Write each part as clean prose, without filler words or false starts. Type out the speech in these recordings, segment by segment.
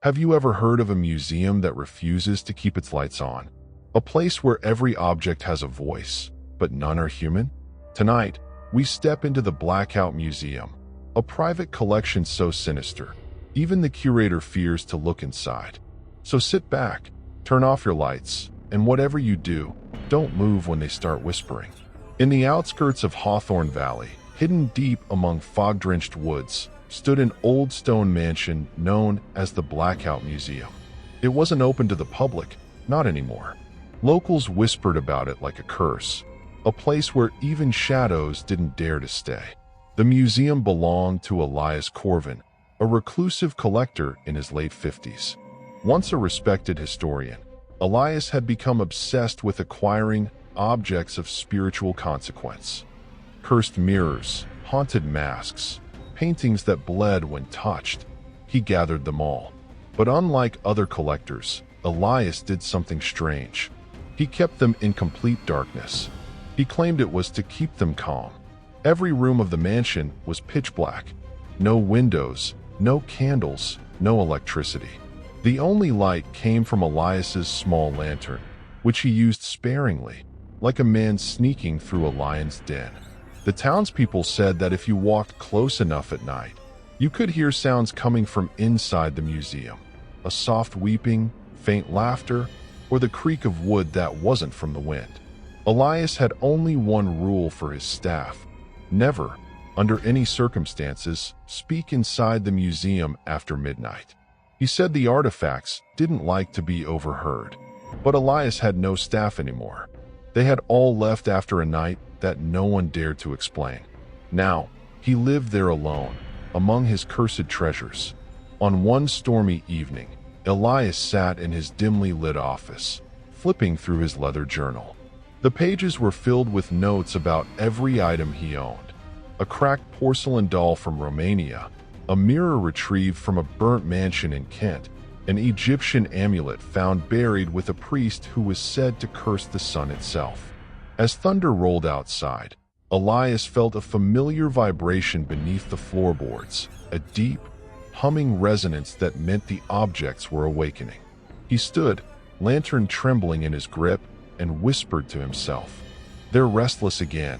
Have you ever heard of a museum that refuses to keep its lights on? A place where every object has a voice, but none are human? Tonight, we step into the Blackout Museum, a private collection so sinister, even the curator fears to look inside. So sit back, turn off your lights, and whatever you do, don't move when they start whispering. In the outskirts of Hawthorne Valley, hidden deep among fog-drenched woods, stood an old stone mansion known as the Blackout Museum. It wasn't open to the public, not anymore. Locals whispered about it like a curse, a place where even shadows didn't dare to stay. The museum belonged to Elias Corvin, a reclusive collector in his late 50s. Once a respected historian, Elias had become obsessed with acquiring objects of spiritual consequence. Cursed mirrors, haunted masks, paintings that bled when touched. He gathered them all. But unlike other collectors, Elias did something strange. He kept them in complete darkness. He claimed it was to keep them calm. Every room of the mansion was pitch black. No windows, no candles, no electricity. The only light came from Elias's small lantern, which he used sparingly, like a man sneaking through a lion's den. The townspeople said that if you walked close enough at night, you could hear sounds coming from inside the museum. A soft weeping, faint laughter, or the creak of wood that wasn't from the wind. Elias had only one rule for his staff: never, under any circumstances, speak inside the museum after midnight. He said the artifacts didn't like to be overheard. But Elias had no staff anymore. They had all left after a night that no one dared to explain. Now, he lived there alone, among his cursed treasures. On one stormy evening, Elias sat in his dimly lit office, flipping through his leather journal. The pages were filled with notes about every item he owned. A cracked porcelain doll from Romania, a mirror retrieved from a burnt mansion in Kent, an Egyptian amulet found buried with a priest who was said to curse the sun itself. As thunder rolled outside, Elias felt a familiar vibration beneath the floorboards, a deep, humming resonance that meant the objects were awakening. He stood, lantern trembling in his grip, and whispered to himself, "They're restless again."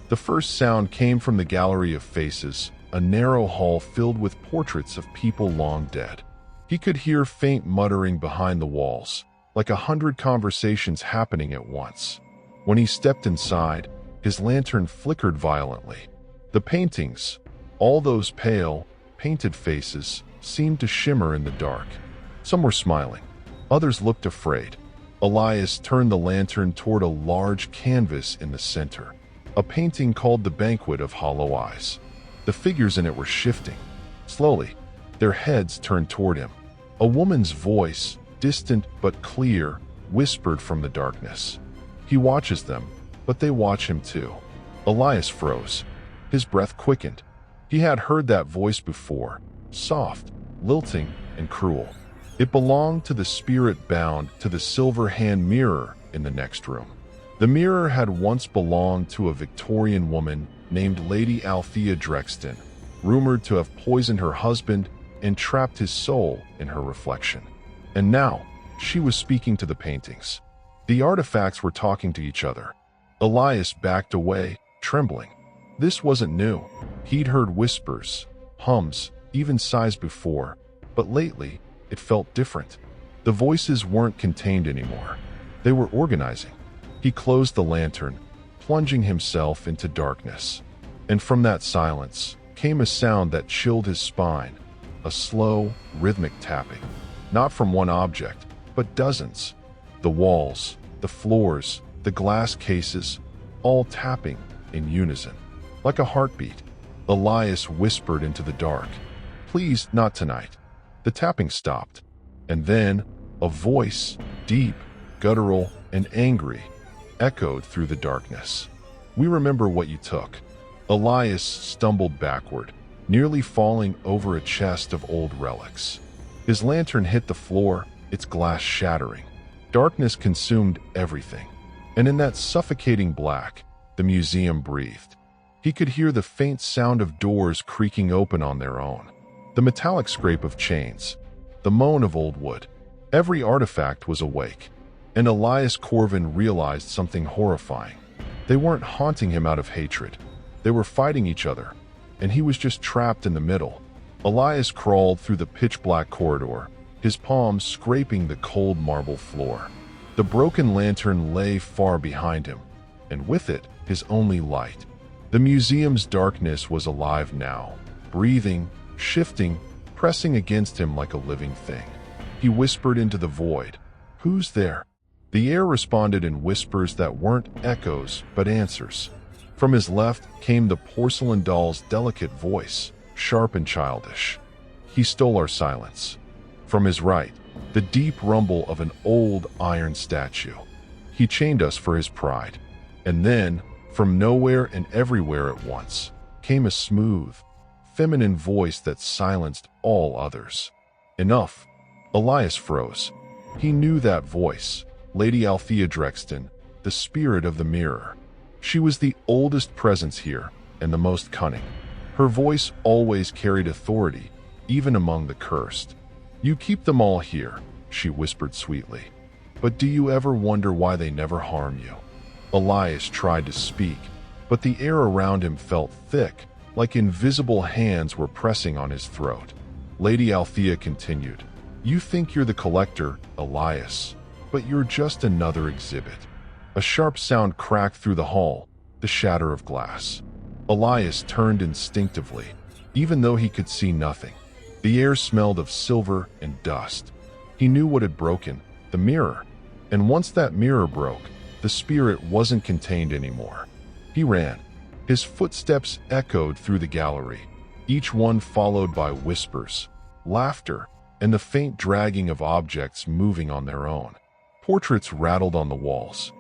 The first sound came from the gallery of faces, a narrow hall filled with portraits of people long dead. He could hear faint muttering behind the walls, like 100 conversations happening at once. When he stepped inside, his lantern flickered violently. The paintings, all those pale, painted faces, seemed to shimmer in the dark. Some were smiling, others looked afraid. Elias turned the lantern toward a large canvas in the center, a painting called The Banquet of Hollow Eyes. The figures in it were shifting. Slowly, their heads turned toward him. A woman's voice, distant but clear, whispered from the darkness. He watches them, but they watch him too. Elias froze. His breath quickened. He had heard that voice before, soft, lilting, and cruel. It belonged to the spirit bound to the silver hand mirror in the next room. The mirror had once belonged to a Victorian woman named Lady Althea Drexton, rumored to have poisoned her husband and trapped his soul in her reflection. And now, she was speaking to the paintings. The artifacts were talking to each other. Elias backed away, trembling. This wasn't new. He'd heard whispers, hums, even sighs before, but lately, it felt different. The voices weren't contained anymore. They were organizing. He closed the lantern, plunging himself into darkness. And from that silence came a sound that chilled his spine, a slow, rhythmic tapping. Not from one object, but dozens. The walls, the floors, the glass cases, all tapping in unison. Like a heartbeat, Elias whispered into the dark, "Please, not tonight." The tapping stopped, and then a voice, deep, guttural, and angry, echoed through the darkness. "We remember what you took." Elias stumbled backward, nearly falling over a chest of old relics. His lantern hit the floor, its glass shattering. Darkness consumed everything, and in that suffocating black, the museum breathed. He could hear the faint sound of doors creaking open on their own, the metallic scrape of chains, the moan of old wood. Every artifact was awake, and Elias Corvin realized something horrifying. They weren't haunting him out of hatred. They were fighting each other, and he was just trapped in the middle. Elias crawled through the pitch-black corridor, his palms scraping the cold marble floor. The broken lantern lay far behind him, and with it, his only light. The museum's darkness was alive now, breathing, shifting, pressing against him like a living thing. He whispered into the void, "Who's there?" The air responded in whispers that weren't echoes, but answers. From his left came the porcelain doll's delicate voice, sharp and childish. "He stole our silence." From his right, the deep rumble of an old iron statue. "He chained us for his pride." And then, from nowhere and everywhere at once, came a smooth, feminine voice that silenced all others. "Enough." Elias froze. He knew that voice, Lady Althea Drexton, the spirit of the mirror. She was the oldest presence here, and the most cunning. Her voice always carried authority, even among the cursed. "You keep them all here," she whispered sweetly. "But do you ever wonder why they never harm you?" Elias tried to speak, but the air around him felt thick, like invisible hands were pressing on his throat. Lady Althea continued, "You think you're the collector, Elias, but you're just another exhibit." A sharp sound cracked through the hall, the shatter of glass. Elias turned instinctively, even though he could see nothing. The air smelled of silver and dust. He knew what had broken, the mirror. And once that mirror broke, the spirit wasn't contained anymore. He ran. His footsteps echoed through the gallery, each one followed by whispers, laughter, and the faint dragging of objects moving on their own. Portraits rattled on the walls.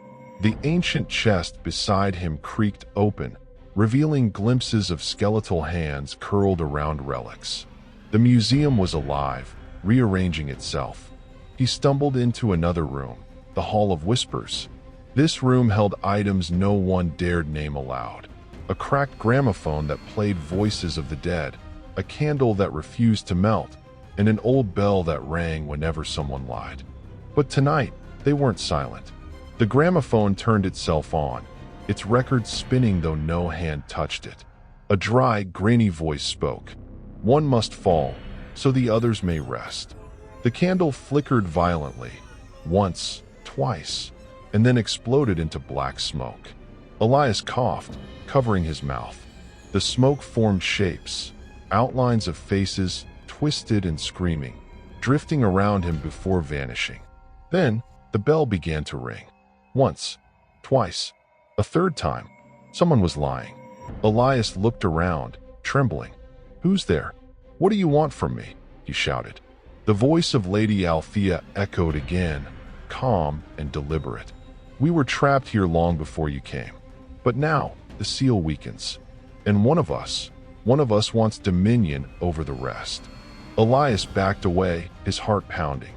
The ancient chest beside him creaked open, revealing glimpses of skeletal hands curled around relics. The museum was alive, rearranging itself. He stumbled into another room, the Hall of Whispers. This room held items no one dared name aloud. A cracked gramophone that played voices of the dead, a candle that refused to melt, and an old bell that rang whenever someone lied. But tonight, they weren't silent. The gramophone turned itself on, its record spinning though no hand touched it. A dry, grainy voice spoke. "One must fall, so the others may rest." The candle flickered violently, once, twice, and then exploded into black smoke. Elias coughed, covering his mouth. The smoke formed shapes, outlines of faces, twisted and screaming, drifting around him before vanishing. Then, the bell began to ring. Once, twice, a third time. Someone was lying. Elias looked around, trembling. "Who's there? What do you want from me?" he shouted. The voice of Lady Althea echoed again, calm and deliberate. "We were trapped here long before you came. But now, the seal weakens. And one of us wants dominion over the rest." Elias backed away, his heart pounding.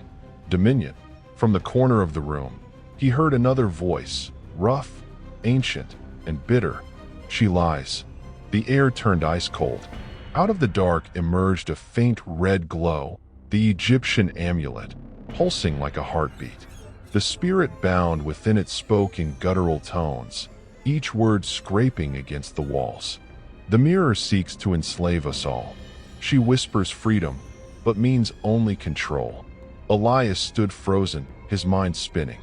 Dominion. From the corner of the room, he heard another voice, rough, ancient, and bitter. "She lies." The air turned ice cold. Out of the dark emerged a faint red glow, the Egyptian amulet, pulsing like a heartbeat. The spirit bound within it spoke in guttural tones, each word scraping against the walls. "The mirror seeks to enslave us all. She whispers freedom, but means only control." Elias stood frozen, his mind spinning.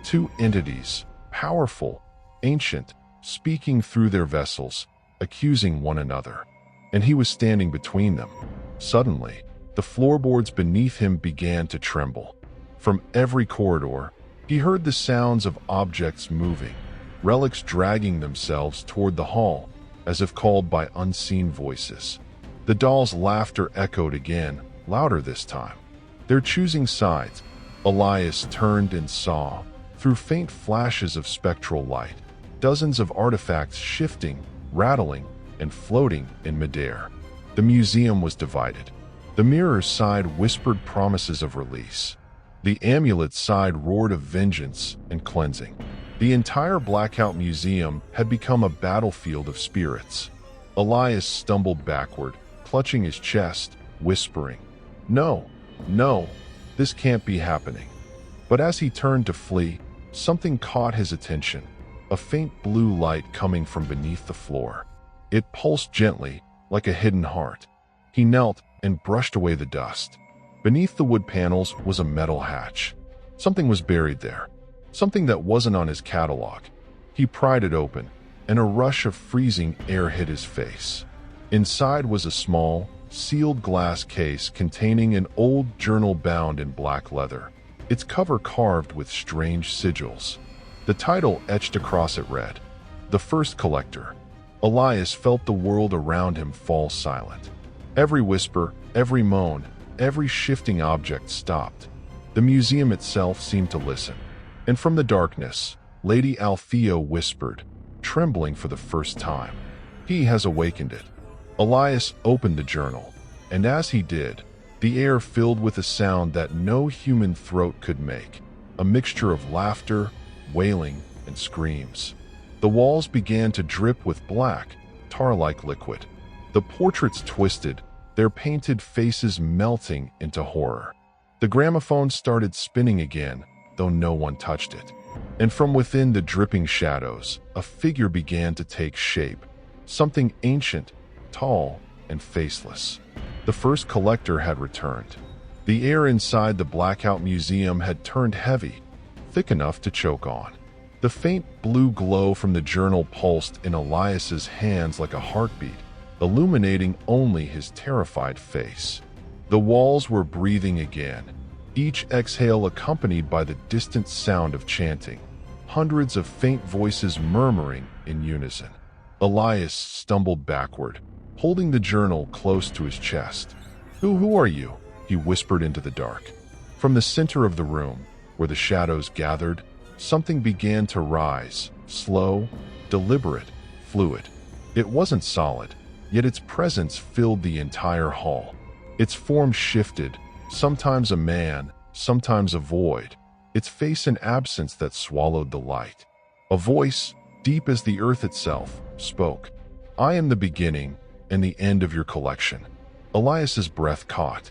Two entities, powerful, ancient, speaking through their vessels, accusing one another. And he was standing between them. Suddenly, the floorboards beneath him began to tremble. From every corridor, he heard the sounds of objects moving, relics dragging themselves toward the hall, as if called by unseen voices. The doll's laughter echoed again, louder this time. "They're choosing sides." Elias turned and saw, through faint flashes of spectral light, dozens of artifacts shifting, rattling, and floating in midair. The museum was divided. The mirror's side whispered promises of release. The amulet's side roared of vengeance and cleansing. The entire Blackout Museum had become a battlefield of spirits. Elias stumbled backward, clutching his chest, whispering, "No, no, This can't be happening. But as he turned to flee, something caught his attention. A faint blue light coming from beneath the floor. It pulsed gently, like a hidden heart. He knelt and brushed away the dust. Beneath the wood panels was a metal hatch. Something was buried there. Something that wasn't on his catalog. He pried it open, and a rush of freezing air hit his face. Inside was a small, sealed glass case containing an old journal bound in black leather, its cover carved with strange sigils. The title etched across it read, "The First Collector." Elias felt the world around him fall silent. Every whisper, every moan, every shifting object stopped. The museum itself seemed to listen. And from the darkness, Lady Althea whispered, trembling for the first time, "He has awakened it." Elias opened the journal, and as he did, the air filled with a sound that no human throat could make, a mixture of laughter, wailing, and screams. The walls began to drip with black, tar-like liquid. The portraits twisted, their painted faces melting into horror. The gramophone started spinning again, though no one touched it. And from within the dripping shadows, a figure began to take shape, something ancient, tall, and faceless. The first collector had returned. The air inside the Blackout Museum had turned heavy, thick enough to choke on. The faint blue glow from the journal pulsed in Elias's hands like a heartbeat, illuminating only his terrified face. The walls were breathing again, each exhale accompanied by the distant sound of chanting, hundreds of faint voices murmuring in unison. Elias stumbled backward, holding the journal close to his chest. Who are you?" he whispered into the dark. From the center of the room, where the shadows gathered, something began to rise, slow, deliberate, fluid. It wasn't solid, yet its presence filled the entire hall. Its form shifted, sometimes a man, sometimes a void, its face an absence that swallowed the light. A voice, deep as the earth itself, spoke. "I am the beginning and the end of your collection." Elias's breath caught.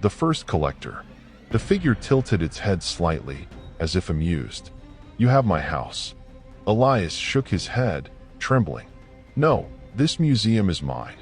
The first collector. The figure tilted its head slightly, as if amused. "You have my house." Elias shook his head, trembling. "No, this museum is mine.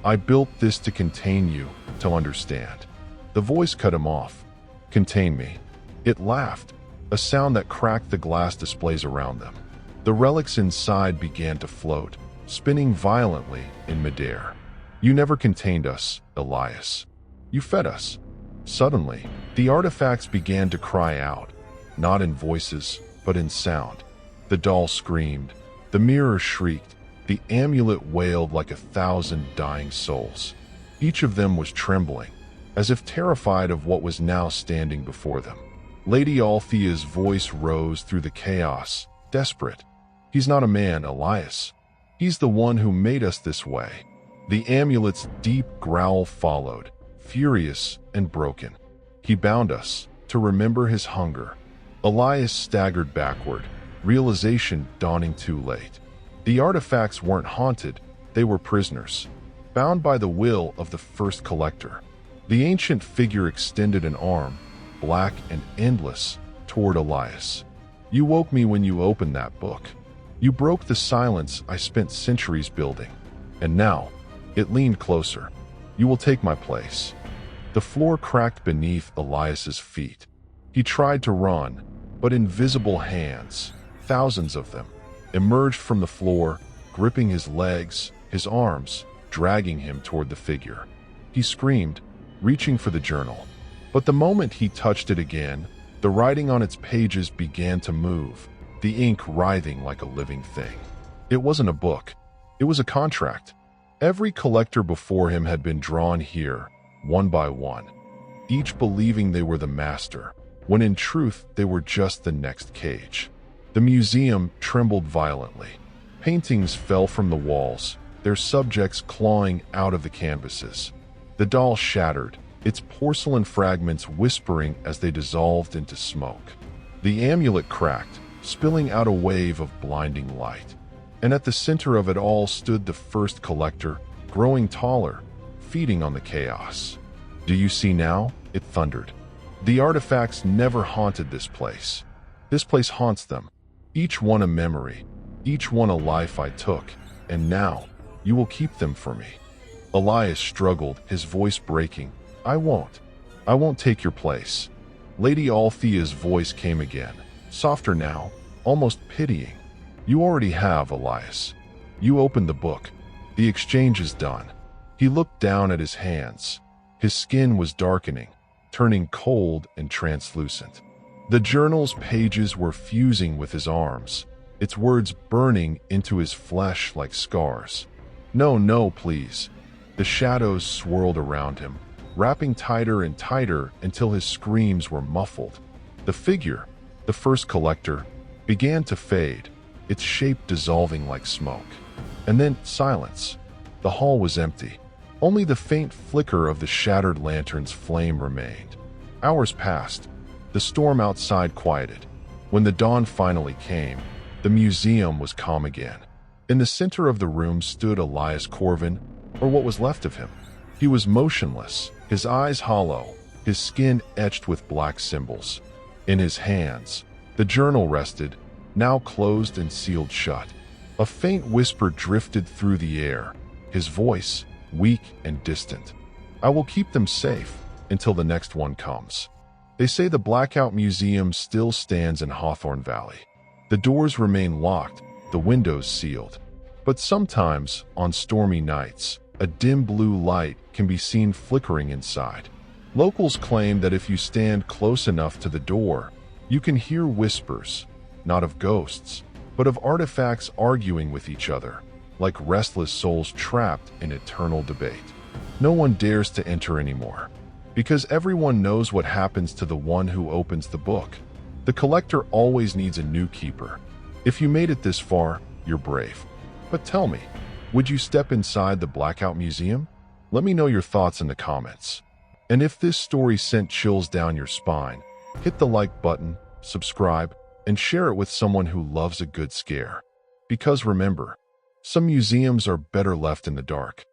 I built this to contain you, to understand." The voice cut him off. "Contain me." It laughed, a sound that cracked the glass displays around them. The relics inside began to float, spinning violently in midair. "You never contained us, Elias. You fed us." Suddenly, the artifacts began to cry out, not in voices, but in sound. The doll screamed, the mirror shrieked, the amulet wailed like 1,000 dying souls. Each of them was trembling, as if terrified of what was now standing before them. Lady Althea's voice rose through the chaos, desperate. "He's not a man, Elias. He's the one who made us this way." The amulet's deep growl followed, furious and broken. "He bound us, to remember his hunger." Elias staggered backward, realization dawning too late. The artifacts weren't haunted, they were prisoners, bound by the will of the first collector. The ancient figure extended an arm, black and endless, toward Elias. "You woke me when you opened that book. You broke the silence I spent centuries building. And now," it leaned closer, "you will take my place." The floor cracked beneath Elias's feet. He tried to run, but invisible hands, thousands of them, emerged from the floor, gripping his legs, his arms, dragging him toward the figure. He screamed, reaching for the journal. But the moment he touched it again, the writing on its pages began to move, the ink writhing like a living thing. It wasn't a book. It was a contract. Every collector before him had been drawn here, one by one, each believing they were the master, when in truth they were just the next cage. The museum trembled violently. Paintings fell from the walls, their subjects clawing out of the canvases. The doll shattered, its porcelain fragments whispering as they dissolved into smoke. The amulet cracked, spilling out a wave of blinding light. And at the center of it all stood the first collector, growing taller, feeding on the chaos. "Do you see now?" it thundered. The artifacts never haunted this place. This place haunts them. Each one a memory, each one a life I took, and now you will keep them for me. Elias struggled, his voice breaking. I won't take your place. Lady Althea's voice came again, softer now, almost pitying. You already have, Elias. You opened the book. The exchange is done. He looked down at his hands. His skin was darkening, turning cold and translucent. The journal's pages were fusing with his arms, its words burning into his flesh like scars. No, no, please. The shadows swirled around him, wrapping tighter and tighter until his screams were muffled. The figure, the first collector, began to fade, its shape dissolving like smoke. And then silence. The hall was empty. Only the faint flicker of the shattered lantern's flame remained. Hours passed. The storm outside quieted. When the dawn finally came, the museum was calm again. In the center of the room stood Elias Corvin, or what was left of him. He was motionless, his eyes hollow, his skin etched with black symbols. In his hands, the journal rested, now closed and sealed shut. A faint whisper drifted through the air, his voice weak and distant. I will keep them safe until the next one comes. They say the Blackout Museum still stands in Hawthorne Valley. The doors remain locked, the windows sealed. But sometimes, on stormy nights, a dim blue light can be seen flickering inside. Locals claim that if you stand close enough to the door, you can hear whispers, not of ghosts, but of artifacts arguing with each other, like restless souls trapped in eternal debate. No one dares to enter anymore, because everyone knows what happens to the one who opens the book. The collector always needs a new keeper. If you made it this far, you're brave. But tell me, would you step inside the Blackout Museum? Let me know your thoughts in the comments. And if this story sent chills down your spine, hit the like button, subscribe, and share it with someone who loves a good scare. Because remember, some museums are better left in the dark.